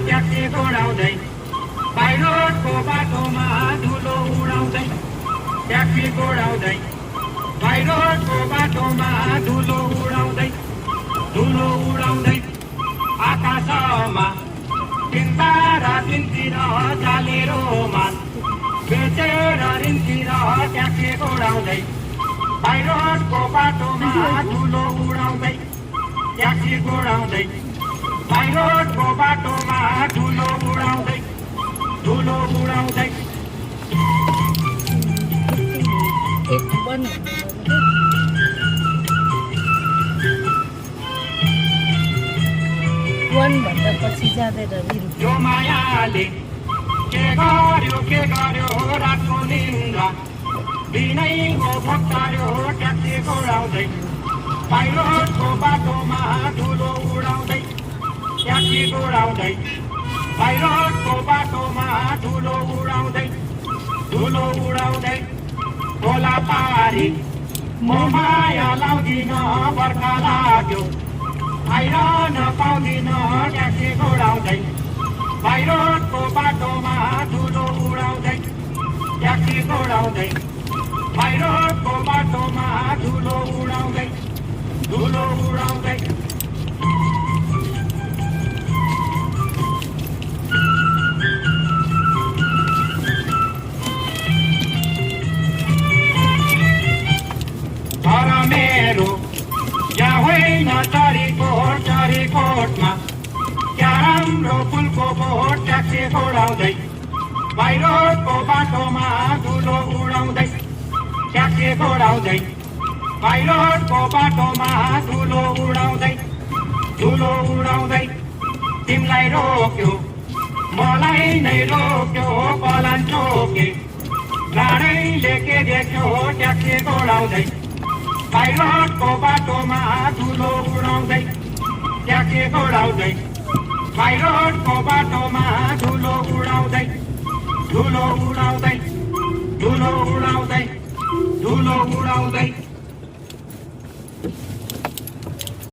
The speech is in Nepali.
ट्याक्सी घोडाउँदै पाइरोटको बाटोमा धुलो उडाउँदै ट्याक्सी घोडाउँदै पाइरोटको बाटोमा धुलो उडाउँदै आकाशमा तिनतारा तिनतिर जालेरोमा बेचेर रिन्तिर ट्याक्सी घोडाउँदै पाइरोटको बाटोमा धुलो उडाउँदै ट्याक्सी घोडाउँदै पाइरोटको बाटोमा धुलो उडाउँदै भन्दा पछि जाँदैन यो मायाले के गर्यो रातको निन्द्रा दिनैको भक्तार्यो ट्याक्सी घोडाउँदै पाइरोटको बाटोमा धुलो उडाउँदै ट्याक्सी घोडाउँदै पाइरोटको बाटोमा धुलो उडाउँदै खोला पारी म माया लाउँदिन बर्खा लाग्यो आइरहन पाउँदिन ट्याक्सी घोडाउँदै पाइरोटको बाटोमा धुलो उडाउँदै ट्याक्सी घोडाउँदै पाइरोटको बाटोमा धुलो उडाउँदै तर मेरो यहाँ होइन चरीकोटमा क्या राम्रो फुलको बोट ट्याक्सी घोडाउँदै पाइरोटको बाटोमा धुलो उडाउँदै ट्याक्सी घोडाउँदै पाइरोटको बाटोमा धुलो उडाउँदै तिमीलाई रोक्यो मलाई नै रोक्यो पलान चोके गाडैले के देख्यो ट्याक्सी घोडाउँदै पाइरोटको बाटोमा धुलो उडाउँदै ट्याक्सी घोडाउँदै पाइरोटको बाटोमा धुलो उडाउँदै